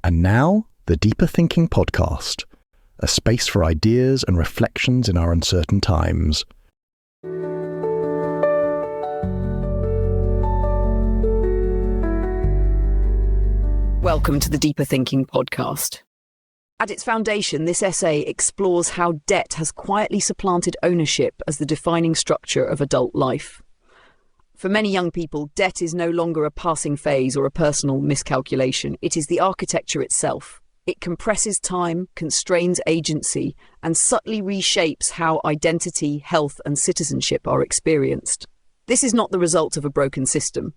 And now, the Deeper Thinking Podcast, a space for ideas and reflections in our uncertain times. Welcome to the Deeper Thinking Podcast. At its foundation, this essay explores how debt has quietly supplanted ownership as the defining structure of adult life. For many young people, debt is no longer a passing phase or a personal miscalculation. It is the architecture itself. It compresses time, constrains agency, and subtly reshapes how identity, health, and citizenship are experienced. This is not the result of a broken system.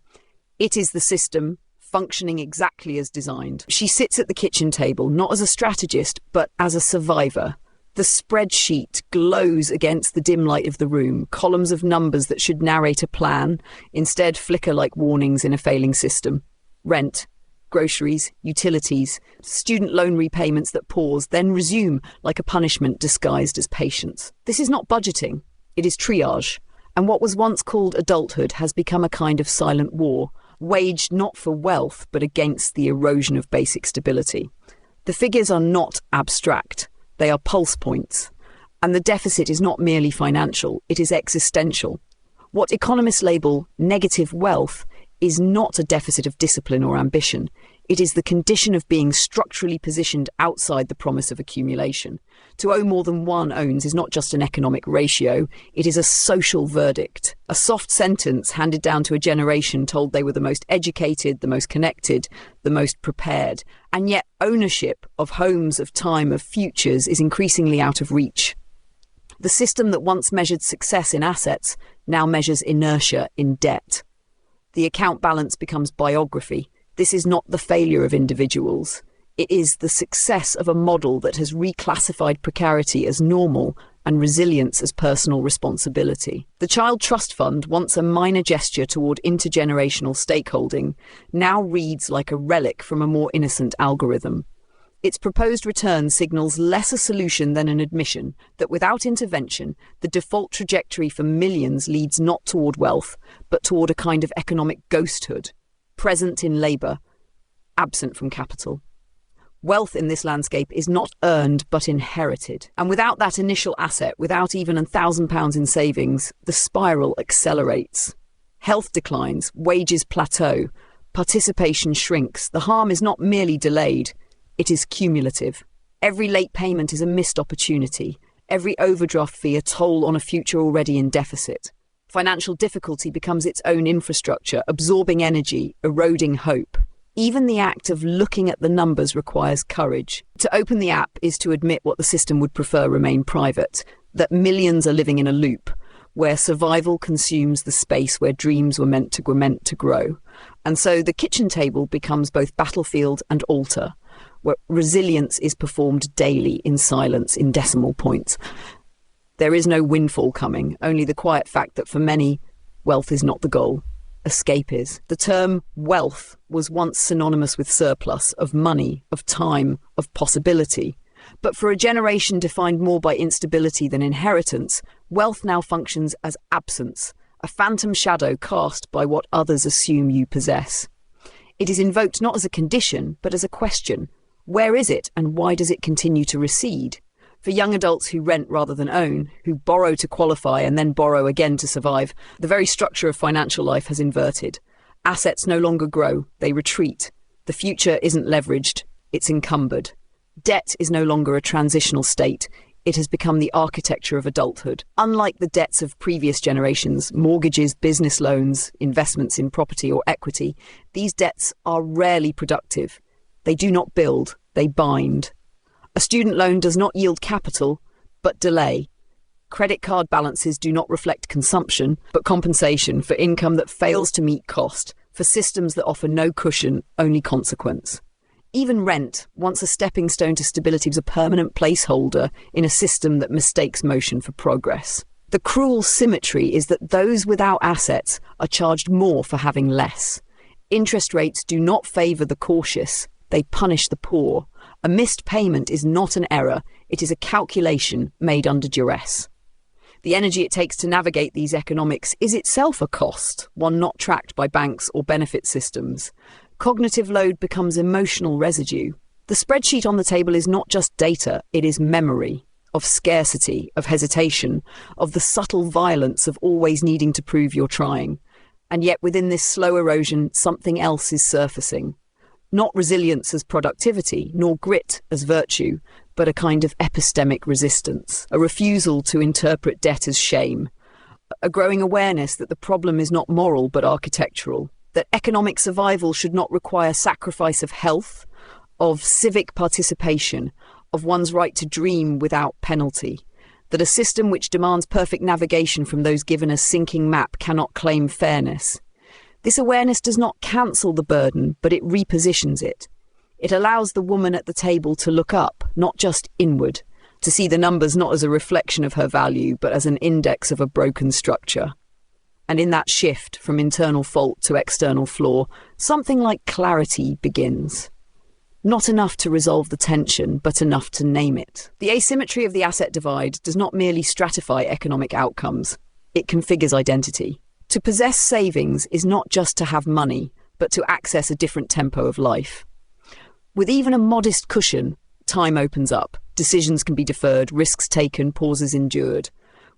It is the system functioning exactly as designed. She sits at the kitchen table, not as a strategist, but as a survivor. The spreadsheet glows against the dim light of the room. Columns of numbers that should narrate a plan instead flicker like warnings in a failing system. Rent, groceries, utilities, student loan repayments that pause, then resume like a punishment disguised as patience. This is not budgeting, it is triage. And what was once called adulthood has become a kind of silent war, waged not for wealth, but against the erosion of basic stability. The figures are not abstract, they are pulse points. And the deficit is not merely financial, it is existential. What economists label negative wealth is not a deficit of discipline or ambition. It is the condition of being structurally positioned outside the promise of accumulation. To owe more than one owns is not just an economic ratio, it is a social verdict. A soft sentence handed down to a generation told they were the most educated, the most connected, the most prepared. And yet ownership of homes, of time, of futures is increasingly out of reach. The system that once measured success in assets now measures inertia in debt. The account balance becomes biography. This is not the failure of individuals. It is the success of a model that has reclassified precarity as normal and resilience as personal responsibility. The Child Trust Fund, once a minor gesture toward intergenerational stakeholding, now reads like a relic from a more innocent algorithm. Its proposed return signals less a solution than an admission that without intervention, the default trajectory for millions leads not toward wealth, but toward a kind of economic ghosthood, present in labour, absent from capital. Wealth in this landscape is not earned but inherited. And without that initial asset, without even £1,000 in savings, the spiral accelerates. Health declines, wages plateau, participation shrinks. The harm is not merely delayed, it is cumulative. Every late payment is a missed opportunity. Every overdraft fee a toll on a future already in deficit. Financial difficulty becomes its own infrastructure, absorbing energy, eroding hope. Even the act of looking at the numbers requires courage. To open the app is to admit what the system would prefer remain private, that millions are living in a loop, where survival consumes the space where dreams were meant to grow. And so the kitchen table becomes both battlefield and altar, where resilience is performed daily in silence, in decimal points. There is no windfall coming, only the quiet fact that for many, wealth is not the goal. Escape is. The term wealth was once synonymous with surplus, of money, of time, of possibility. But for a generation defined more by instability than inheritance, wealth now functions as absence, a phantom shadow cast by what others assume you possess. It is invoked not as a condition, but as a question. Where is it, and why does it continue to recede? For young adults who rent rather than own, who borrow to qualify and then borrow again to survive, the very structure of financial life has inverted. Assets no longer grow, they retreat. The future isn't leveraged, it's encumbered. Debt is no longer a transitional state, it has become the architecture of adulthood. Unlike the debts of previous generations, mortgages, business loans, investments in property or equity, these debts are rarely productive. They do not build, they bind. A student loan does not yield capital, but delay. Credit card balances do not reflect consumption, but compensation for income that fails to meet cost, for systems that offer no cushion, only consequence. Even rent, once a stepping stone to stability, was a permanent placeholder in a system that mistakes motion for progress. The cruel symmetry is that those without assets are charged more for having less. Interest rates do not favour the cautious, they punish the poor. A missed payment is not an error, it is a calculation made under duress. The energy it takes to navigate these economics is itself a cost, one not tracked by banks or benefit systems. Cognitive load becomes emotional residue. The spreadsheet on the table is not just data, it is memory of scarcity, of hesitation, of the subtle violence of always needing to prove you're trying. And yet within this slow erosion, something else is surfacing. Not resilience as productivity, nor grit as virtue, but a kind of epistemic resistance, a refusal to interpret debt as shame, a growing awareness that the problem is not moral but architectural, that economic survival should not require sacrifice of health, of civic participation, of one's right to dream without penalty, that a system which demands perfect navigation from those given a sinking map cannot claim fairness. This awareness does not cancel the burden, but it repositions it. It allows the woman at the table to look up, not just inward, to see the numbers not as a reflection of her value, but as an index of a broken structure. And in that shift from internal fault to external flaw, something like clarity begins. Not enough to resolve the tension, but enough to name it. The asymmetry of the asset divide does not merely stratify economic outcomes, it configures identity. To possess savings is not just to have money, but to access a different tempo of life. With even a modest cushion, time opens up, decisions can be deferred, risks taken, pauses endured.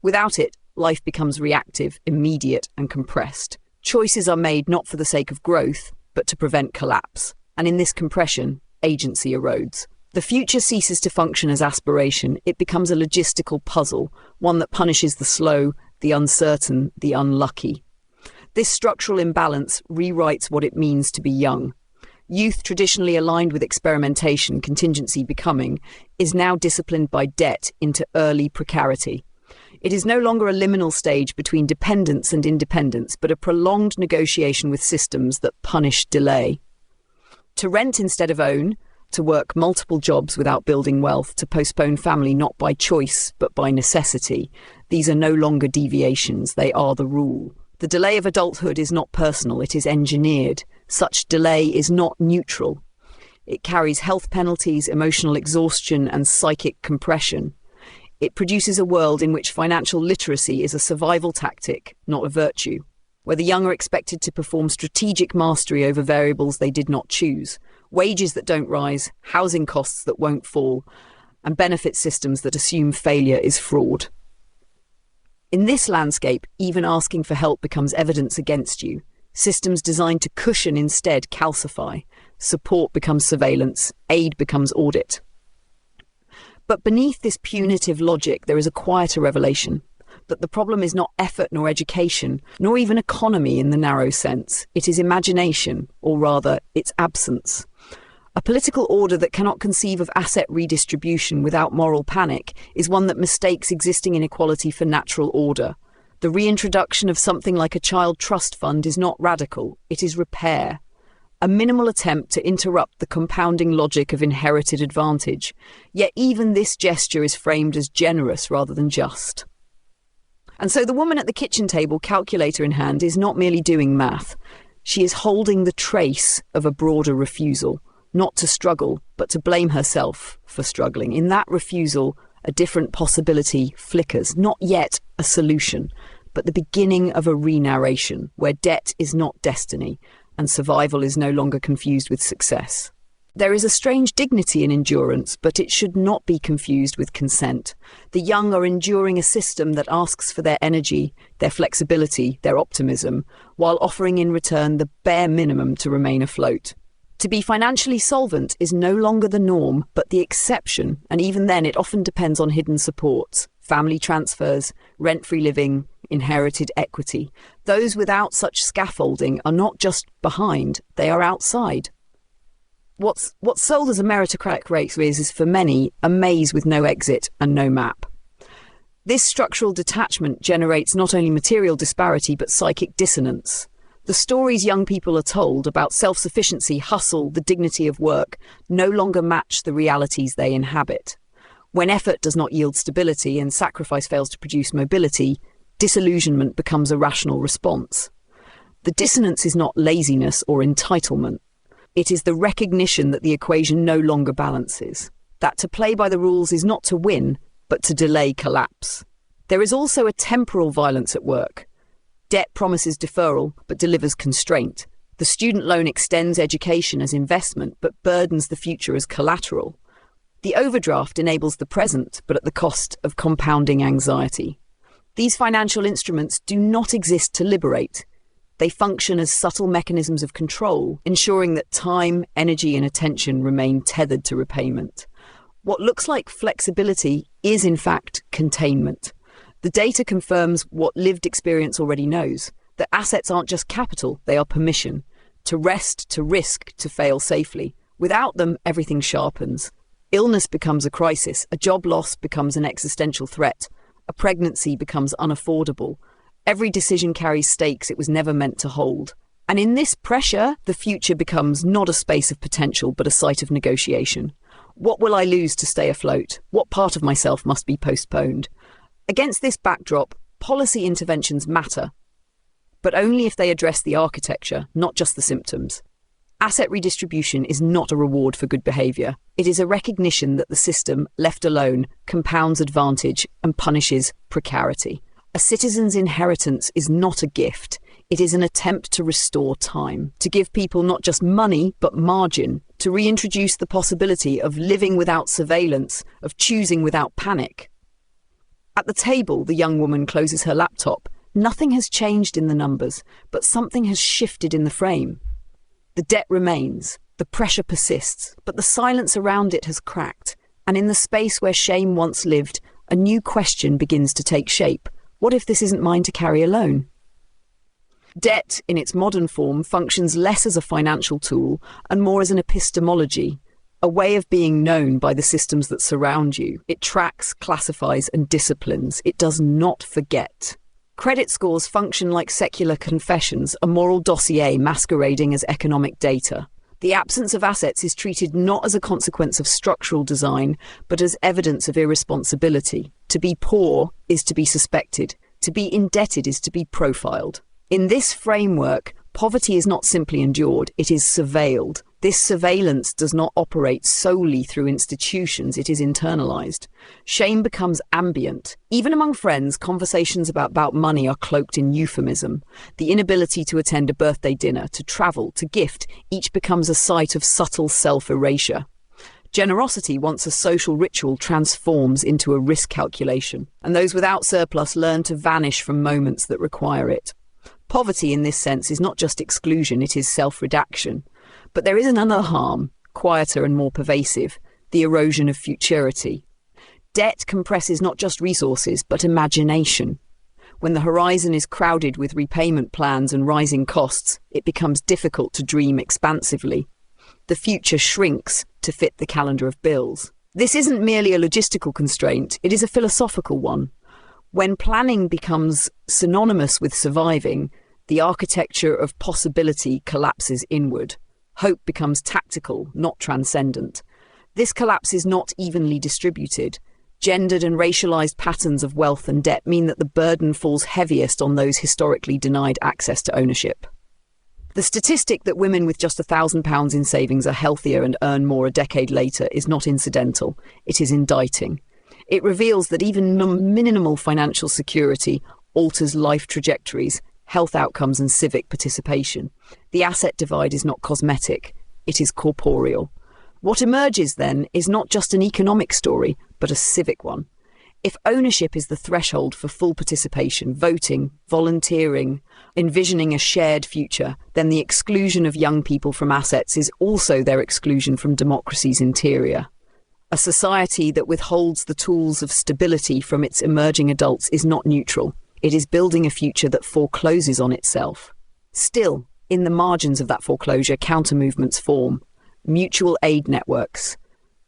Without it, life becomes reactive, immediate, and compressed. Choices are made not for the sake of growth, but to prevent collapse. And in this compression, agency erodes. The future ceases to function as aspiration, it becomes a logistical puzzle, one that punishes the slow, the uncertain, the unlucky. This structural imbalance rewrites what it means to be young. Youth, traditionally aligned with experimentation, contingency, becoming, is now disciplined by debt into early precarity. It is no longer a liminal stage between dependence and independence, but a prolonged negotiation with systems that punish delay. To rent instead of own, to work multiple jobs without building wealth, to postpone family not by choice but by necessity. These are no longer deviations, they are the rule. The delay of adulthood is not personal, it is engineered. Such delay is not neutral. It carries health penalties, emotional exhaustion, and psychic compression. It produces a world in which financial literacy is a survival tactic, not a virtue, where the young are expected to perform strategic mastery over variables they did not choose, wages that don't rise, housing costs that won't fall, and benefit systems that assume failure is fraud. In this landscape, even asking for help becomes evidence against you. Systems designed to cushion instead calcify. Support becomes surveillance. Aid becomes audit. But beneath this punitive logic, there is a quieter revelation that the problem is not effort nor education, nor even economy in the narrow sense. It is imagination, or rather, its absence. A political order that cannot conceive of asset redistribution without moral panic is one that mistakes existing inequality for natural order. The reintroduction of something like a child trust fund is not radical, it is repair. A minimal attempt to interrupt the compounding logic of inherited advantage. Yet even this gesture is framed as generous rather than just. And so the woman at the kitchen table, calculator in hand, is not merely doing math. She is holding the trace of a broader refusal, not to struggle, but to blame herself for struggling. In that refusal, a different possibility flickers, not yet a solution, but the beginning of a re-narration, where debt is not destiny, and survival is no longer confused with success. There is a strange dignity in endurance, but it should not be confused with consent. The young are enduring a system that asks for their energy, their flexibility, their optimism, while offering in return the bare minimum to remain afloat. To be financially solvent is no longer the norm, but the exception, and even then it often depends on hidden supports, family transfers, rent-free living, inherited equity. Those without such scaffolding are not just behind, they are outside. What's sold as a meritocratic race is, for many, a maze with no exit and no map. This structural detachment generates not only material disparity but psychic dissonance. The stories young people are told about self-sufficiency, hustle, the dignity of work, no longer match the realities they inhabit. When effort does not yield stability and sacrifice fails to produce mobility, disillusionment becomes a rational response. The dissonance is not laziness or entitlement. It is the recognition that the equation no longer balances, that to play by the rules is not to win, but to delay collapse. There is also a temporal violence at work. Debt promises deferral, but delivers constraint. The The student loan extends education as investment, but burdens the future as collateral. The overdraft enables the present, but at the cost of compounding anxiety. These financial instruments do not exist to liberate. They function as subtle mechanisms of control, ensuring that time, energy, and attention remain tethered to repayment. What looks like flexibility is, in fact, containment. The data confirms what lived experience already knows, that assets aren't just capital, they are permission. To rest, to risk, to fail safely. Without them, everything sharpens. Illness becomes a crisis, a job loss becomes an existential threat, a pregnancy becomes unaffordable. Every decision carries stakes it was never meant to hold. And in this pressure, the future becomes not a space of potential, but a site of negotiation. What will I lose to stay afloat? What part of myself must be postponed? Against this backdrop, policy interventions matter, but only if they address the architecture, not just the symptoms. Asset redistribution is not a reward for good behaviour. It is a recognition that the system, left alone, compounds advantage and punishes precarity. A citizen's inheritance is not a gift. It is an attempt to restore time, to give people not just money, but margin, to reintroduce the possibility of living without surveillance, of choosing without panic. At the table, the young woman closes her laptop. Nothing has changed in the numbers, but something has shifted in the frame. The debt remains, the pressure persists, but the silence around it has cracked, and in the space where shame once lived, a new question begins to take shape. What if this isn't mine to carry alone? Debt, in its modern form, functions less as a financial tool and more as an epistemology, a way of being known by the systems that surround you. It tracks, classifies, and disciplines. It does not forget. Credit scores function like secular confessions, a moral dossier masquerading as economic data. The absence of assets is treated not as a consequence of structural design, but as evidence of irresponsibility. To be poor is to be suspected. To be indebted is to be profiled. In this framework, poverty is not simply endured, it is surveilled. This surveillance does not operate solely through institutions, it is internalized. Shame becomes ambient. Even among friends, conversations about money are cloaked in euphemism. The inability to attend a birthday dinner, to travel, to gift, each becomes a site of subtle self-erasure. Generosity, once a social ritual, transforms into a risk calculation, and those without surplus learn to vanish from moments that require it. Poverty, in this sense, is not just exclusion, it is self-redaction. But there is another harm, quieter and more pervasive, the erosion of futurity. Debt compresses not just resources, but imagination. When the horizon is crowded with repayment plans and rising costs, it becomes difficult to dream expansively. The future shrinks to fit the calendar of bills. This isn't merely a logistical constraint, it is a philosophical one. When planning becomes synonymous with surviving, the architecture of possibility collapses inward. Hope becomes tactical, not transcendent. This collapse is not evenly distributed. Gendered and racialized patterns of wealth and debt mean that the burden falls heaviest on those historically denied access to ownership. The statistic that women with just £1,000 in savings are healthier and earn more a decade later is not incidental, it is indicting. It reveals that even minimal financial security alters life trajectories, health outcomes, and civic participation. The asset divide is not cosmetic, it is corporeal. What emerges then is not just an economic story, but a civic one. If ownership is the threshold for full participation, voting, volunteering, envisioning a shared future, then the exclusion of young people from assets is also their exclusion from democracy's interior. A society that withholds the tools of stability from its emerging adults is not neutral. It is building a future that forecloses on itself. Still, in the margins of that foreclosure, counter-movements form. Mutual aid networks,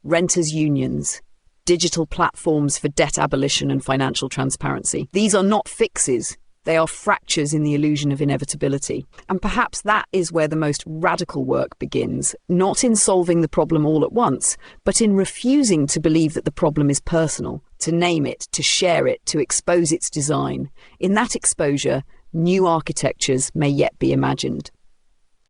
renters' unions, digital platforms for debt abolition and financial transparency. These are not fixes. They are fractures in the illusion of inevitability. And perhaps that is where the most radical work begins, not in solving the problem all at once, but in refusing to believe that the problem is personal, to name it, to share it, to expose its design. In that exposure, new architectures may yet be imagined.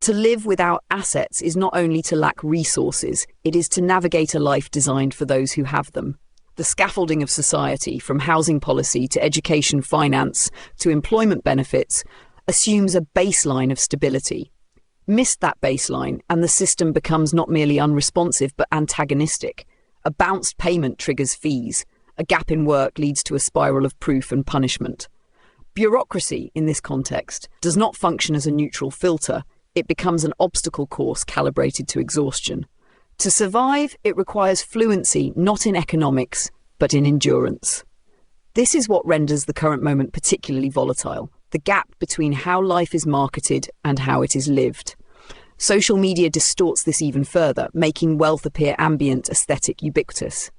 To live without assets is not only to lack resources, it is to navigate a life designed for those who have them. The scaffolding of society, from housing policy to education finance to employment benefits, assumes a baseline of stability. Miss that baseline, and the system becomes not merely unresponsive but antagonistic. A bounced payment triggers fees. A gap in work leads to a spiral of proof and punishment. Bureaucracy, in this context, does not function as a neutral filter. It becomes an obstacle course calibrated to exhaustion. To survive, it requires fluency not in economics, but in endurance. This is what renders the current moment particularly volatile, the gap between how life is marketed and how it is lived. Social media distorts this even further, making wealth appear ambient, aesthetic, ubiquitous.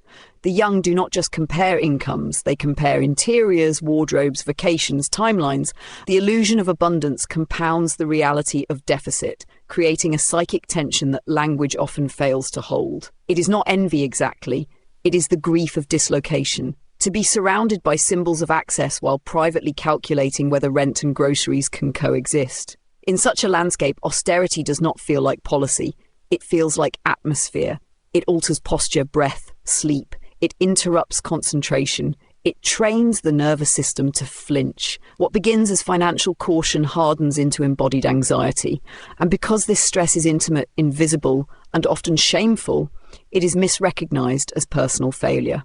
The young do not just compare incomes, they compare interiors, wardrobes, vacations, timelines. The illusion of abundance compounds the reality of deficit, creating a psychic tension that language often fails to hold. It is not envy exactly, it is the grief of dislocation. To be surrounded by symbols of access while privately calculating whether rent and groceries can coexist. In such a landscape, austerity does not feel like policy, it feels like atmosphere. It alters posture, breath, sleep. It interrupts concentration. It trains the nervous system to flinch. What begins as financial caution hardens into embodied anxiety. And because this stress is intimate, invisible, and often shameful, it is misrecognized as personal failure.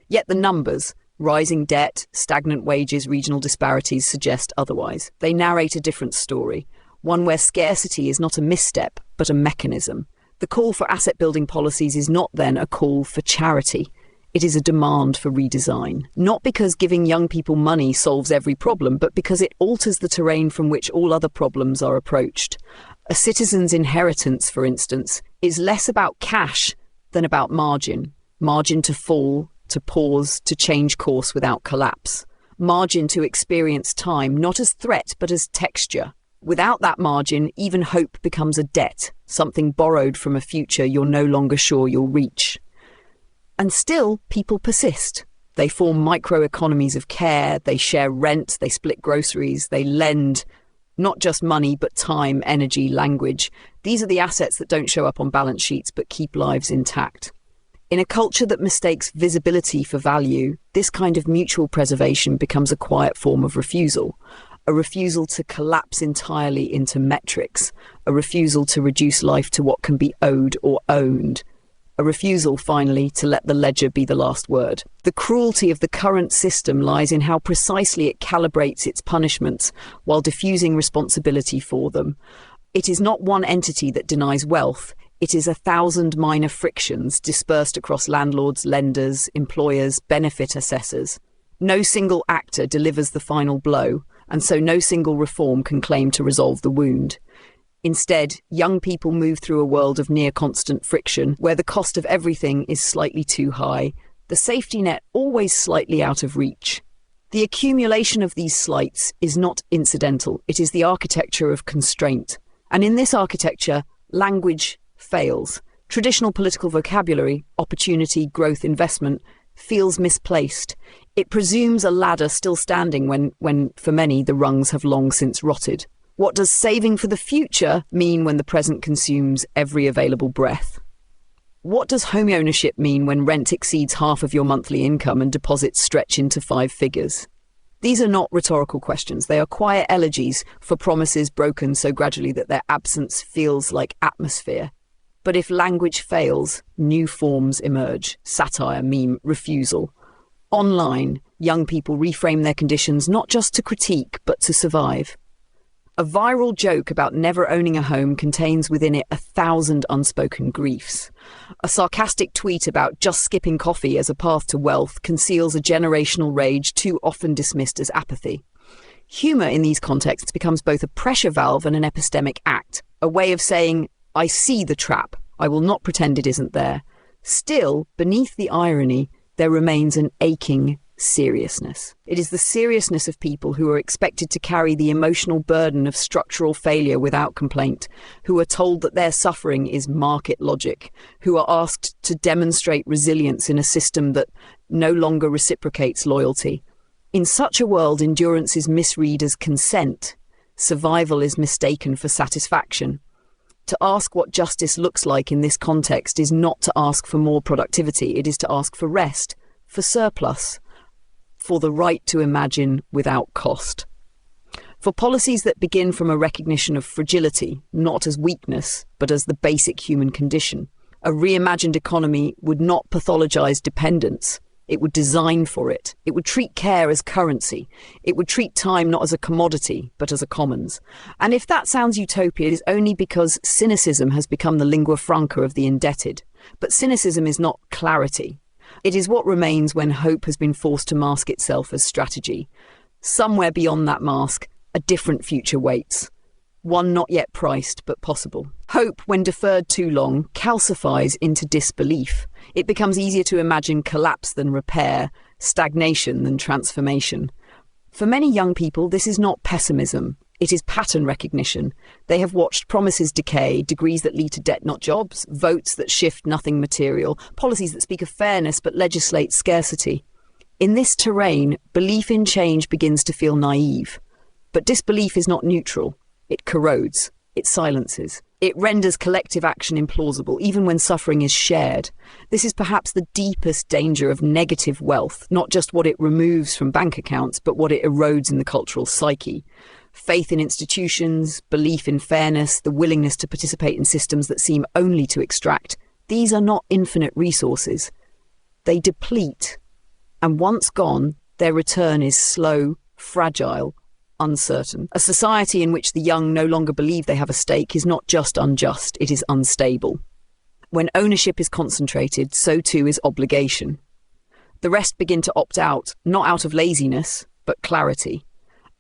Yet the numbers, rising debt, stagnant wages, regional disparities suggest otherwise. They narrate a different story, one where scarcity is not a misstep, but a mechanism. The call for asset-building policies is not then a call for charity. It is a demand for redesign. Not because giving young people money solves every problem, but because it alters the terrain from which all other problems are approached. A citizen's inheritance, for instance, is less about cash than about margin. Margin to fall, to pause, to change course without collapse. Margin to experience time, not as threat, but as texture. Without that margin, even hope becomes a debt, something borrowed from a future you're no longer sure you'll reach. And still, people persist. They form microeconomies of care, they share rent, they split groceries, they lend not just money, but time, energy, language. These are the assets that don't show up on balance sheets, but keep lives intact. In a culture that mistakes visibility for value, this kind of mutual preservation becomes a quiet form of refusal. A refusal to collapse entirely into metrics. A refusal to reduce life to what can be owed or owned. A refusal, finally, to let the ledger be the last word. The cruelty of the current system lies in how precisely it calibrates its punishments while diffusing responsibility for them. It is not one entity that denies wealth. It is 1,000 minor frictions dispersed across landlords, lenders, employers, benefit assessors. No single actor delivers the final blow, and so no single reform can claim to resolve the wound. Instead, young people move through a world of near-constant friction, where the cost of everything is slightly too high, the safety net always slightly out of reach. The accumulation of these slights is not incidental, it is the architecture of constraint. And in this architecture, language fails. Traditional political vocabulary, opportunity, growth, investment, feels misplaced. It presumes a ladder still standing when for many, the rungs have long since rotted. What does saving for the future mean when the present consumes every available breath? What does home ownership mean when rent exceeds half of your monthly income and deposits stretch into 5 figures? These are not rhetorical questions. They are quiet elegies for promises broken so gradually that their absence feels like atmosphere. But if language fails, new forms emerge. Satire, meme, refusal. Online, young people reframe their conditions not just to critique, but to survive. A viral joke about never owning a home contains within it 1,000 unspoken griefs. A sarcastic tweet about just skipping coffee as a path to wealth conceals a generational rage too often dismissed as apathy. Humour in these contexts becomes both a pressure valve and an epistemic act, a way of saying, I see the trap, I will not pretend it isn't there. Still, beneath the irony, there remains an aching seriousness. It is the seriousness of people who are expected to carry the emotional burden of structural failure without complaint, who are told that their suffering is market logic, who are asked to demonstrate resilience in a system that no longer reciprocates loyalty. In such a world, endurance is misread as consent. Survival is mistaken for satisfaction. To ask what justice looks like in this context is not to ask for more productivity, it is to ask for rest, for surplus, for the right to imagine without cost. For policies that begin from a recognition of fragility, not as weakness, but as the basic human condition. A reimagined economy would not pathologize dependence. It would design for it. It would treat care as currency. It would treat time not as a commodity, but as a commons. And if that sounds utopia, it is only because cynicism has become the lingua franca of the indebted. But cynicism is not clarity. It is what remains when hope has been forced to mask itself as strategy. Somewhere beyond that mask, a different future waits. One not yet priced, but possible. Hope, when deferred too long, calcifies into disbelief. It becomes easier to imagine collapse than repair, stagnation than transformation. For many young people, this is not pessimism. It is pattern recognition. They have watched promises decay, degrees that lead to debt, not jobs, votes that shift nothing material, policies that speak of fairness but legislate scarcity. In this terrain, belief in change begins to feel naive. But disbelief is not neutral. It corrodes. It silences. It renders collective action implausible, even when suffering is shared. This is perhaps the deepest danger of negative wealth, not just what it removes from bank accounts, but what it erodes in the cultural psyche. Faith in institutions, belief in fairness, the willingness to participate in systems that seem only to extract, these are not infinite resources. They deplete, and once gone, their return is slow, fragile, uncertain. A society in which the young no longer believe they have a stake is not just unjust, it is unstable. When ownership is concentrated, so too is obligation. The rest begin to opt out, not out of laziness, but clarity.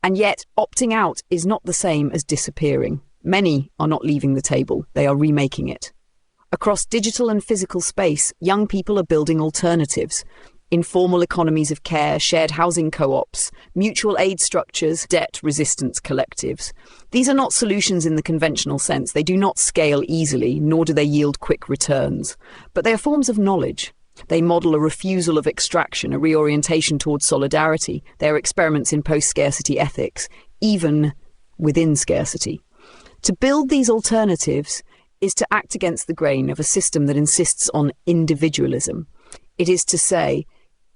And yet, opting out is not the same as disappearing. Many are not leaving the table, they are remaking it. Across digital and physical space, young people are building alternatives. Informal economies of care, shared housing co-ops, mutual aid structures, debt resistance collectives. These are not solutions in the conventional sense. They do not scale easily, nor do they yield quick returns. But they are forms of knowledge. They model a refusal of extraction, a reorientation towards solidarity. They are experiments in post-scarcity ethics, even within scarcity. To build these alternatives is to act against the grain of a system that insists on individualism. It is to say,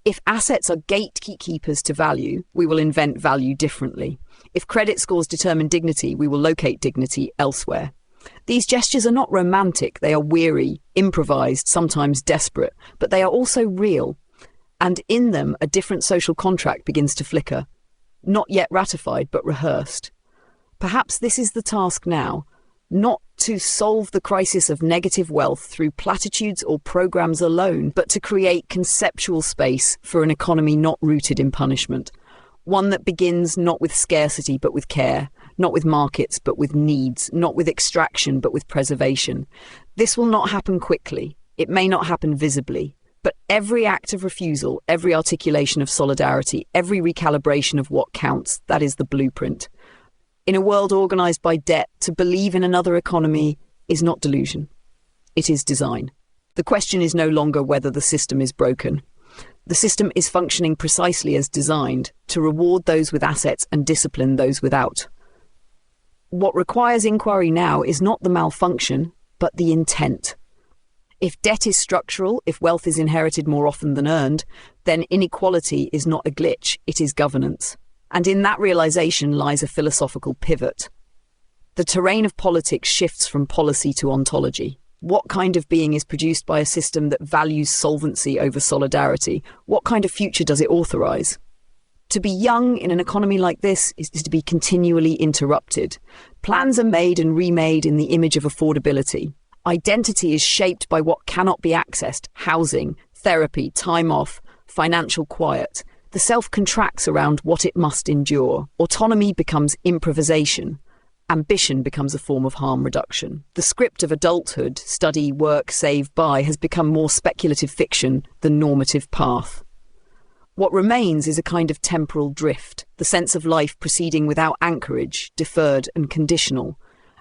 if assets are gatekeepers to value, we will invent value differently. If credit scores determine dignity, we will locate dignity elsewhere. These gestures are not romantic, they are weary, improvised, sometimes desperate, but they are also real. And in them, a different social contract begins to flicker. Not yet ratified, but rehearsed. Perhaps this is the task now, not to solve the crisis of negative wealth through platitudes or programs alone, but to create conceptual space for an economy not rooted in punishment. One that begins not with scarcity, but with care, not with markets, but with needs, not with extraction, but with preservation. This will not happen quickly. It may not happen visibly. But every act of refusal, every articulation of solidarity, every recalibration of what counts, that is the blueprint. In a world organised by debt, to believe in another economy is not delusion. It is design. The question is no longer whether the system is broken. The system is functioning precisely as designed, to reward those with assets and discipline those without. What requires inquiry now is not the malfunction, but the intent. If debt is structural, if wealth is inherited more often than earned, then inequality is not a glitch, it is governance. And in that realization lies a philosophical pivot. The terrain of politics shifts from policy to ontology. What kind of being is produced by a system that values solvency over solidarity? What kind of future does it authorize? To be young in an economy like this is to be continually interrupted. Plans are made and remade in the image of affordability. Identity is shaped by what cannot be accessed: housing, therapy, time off, financial quiet. The self contracts around what it must endure. Autonomy becomes improvisation. Ambition becomes a form of harm reduction. The script of adulthood, study, work, save, buy, has become more speculative fiction than normative path. What remains is a kind of temporal drift, the sense of life proceeding without anchorage, deferred and conditional.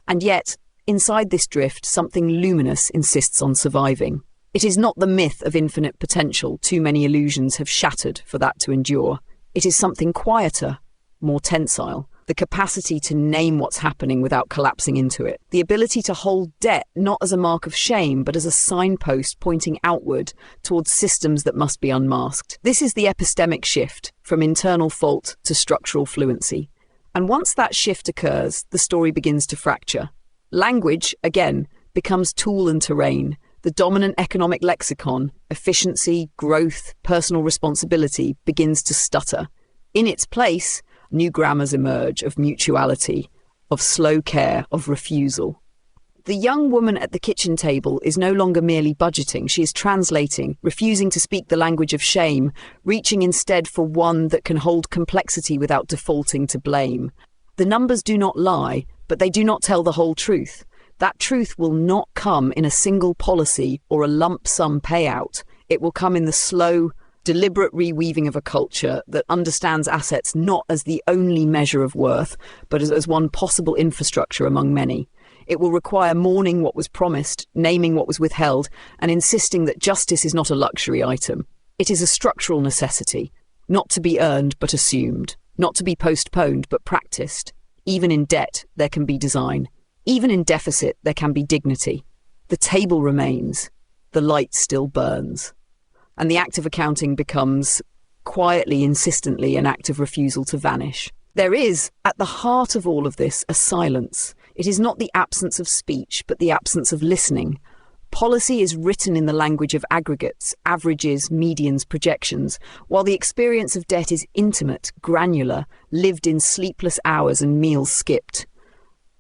And yet, inside this drift, something luminous insists on surviving. It is not the myth of infinite potential. Too many illusions have shattered for that to endure. It is something quieter, more tensile. The capacity to name what's happening without collapsing into it. The ability to hold debt not as a mark of shame, but as a signpost pointing outward towards systems that must be unmasked. This is the epistemic shift from internal fault to structural fluency. And once that shift occurs, the story begins to fracture. Language, again, becomes tool and terrain. The dominant economic lexicon, efficiency, growth, personal responsibility, begins to stutter. In its place, new grammars emerge of mutuality, of slow care, of refusal. The young woman at the kitchen table is no longer merely budgeting. She is translating, refusing to speak the language of shame, reaching instead for one that can hold complexity without defaulting to blame. The numbers do not lie, but they do not tell the whole truth. That truth will not come in a single policy or a lump sum payout. It will come in the slow, deliberate reweaving of a culture that understands assets not as the only measure of worth, but as one possible infrastructure among many. It will require mourning what was promised, naming what was withheld, and insisting that justice is not a luxury item. It is a structural necessity, not to be earned but assumed, not to be postponed but practiced. Even in debt, there can be design. Even in deficit, there can be dignity. The table remains. The light still burns. And the act of accounting becomes, quietly, insistently, an act of refusal to vanish. There is, at the heart of all of this, a silence. It is not the absence of speech, but the absence of listening. Policy is written in the language of aggregates, averages, medians, projections, while the experience of debt is intimate, granular, lived in sleepless hours and meals skipped.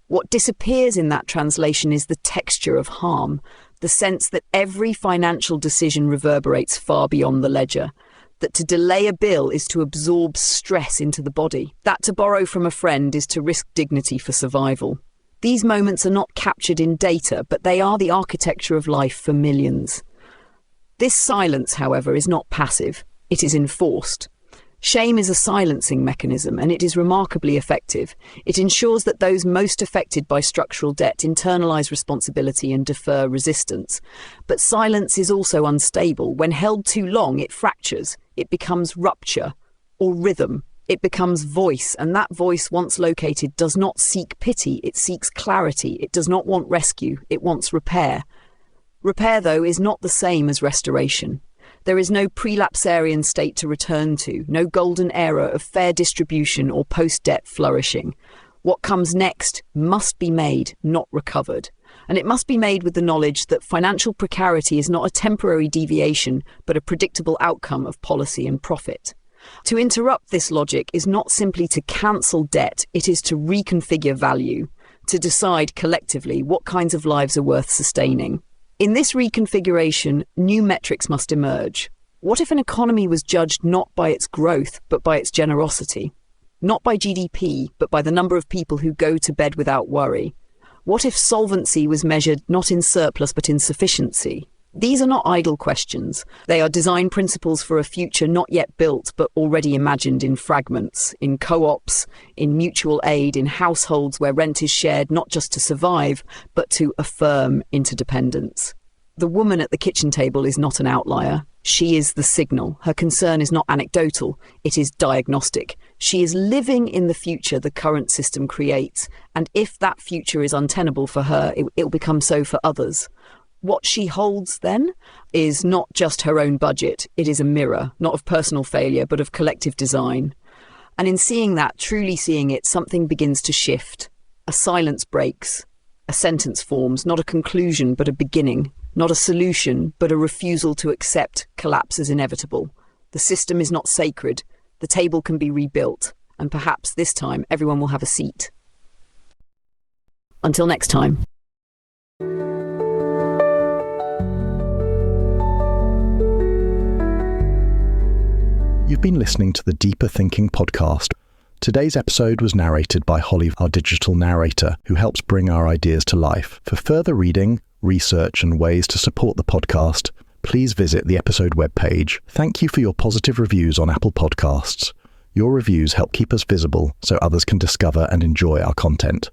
What disappears in that translation is the texture of harm, the sense that every financial decision reverberates far beyond the ledger, that to delay a bill is to absorb stress into the body, that to borrow from a friend is to risk dignity for survival. These moments are not captured in data, but they are the architecture of life for millions. This silence, however, is not passive. It is enforced. Shame is a silencing mechanism, and it is remarkably effective. It ensures that those most affected by structural debt internalize responsibility and defer resistance. But silence is also unstable. When held too long, it fractures. It becomes rupture or rhythm. It becomes voice, and that voice, once located, does not seek pity. It seeks clarity. It does not want rescue. It wants repair. Repair, though, is not the same as restoration. There is no prelapsarian state to return to, no golden era of fair distribution or post-debt flourishing. What comes next must be made, not recovered. And it must be made with the knowledge that financial precarity is not a temporary deviation, but a predictable outcome of policy and profit. To interrupt this logic is not simply to cancel debt, it is to reconfigure value, to decide collectively what kinds of lives are worth sustaining. In this reconfiguration, new metrics must emerge. What if an economy was judged not by its growth, but by its generosity? Not by GDP, but by the number of people who go to bed without worry? What if solvency was measured not in surplus, but in sufficiency? These are not idle questions. They are design principles for a future not yet built, but already imagined in fragments, in co-ops, in mutual aid, in households where rent is shared not just to survive, but to affirm interdependence. The woman at the kitchen table is not an outlier. She is the signal. Her concern is not anecdotal, it is diagnostic. She is living in the future the current system creates, and if that future is untenable for her, it will become so for others. What she holds, then, is not just her own budget. It is a mirror, not of personal failure, but of collective design. And in seeing that, truly seeing it, something begins to shift. A silence breaks. A sentence forms, not a conclusion, but a beginning. Not a solution, but a refusal to accept collapse as inevitable. The system is not sacred. The table can be rebuilt. And perhaps this time, everyone will have a seat. Until next time. You've been listening to the Deeper Thinking podcast. Today's episode was narrated by Holly, our digital narrator, who helps bring our ideas to life. For further reading, research, and ways to support the podcast, please visit the episode webpage. Thank you for your positive reviews on Apple Podcasts. Your reviews help keep us visible so others can discover and enjoy our content.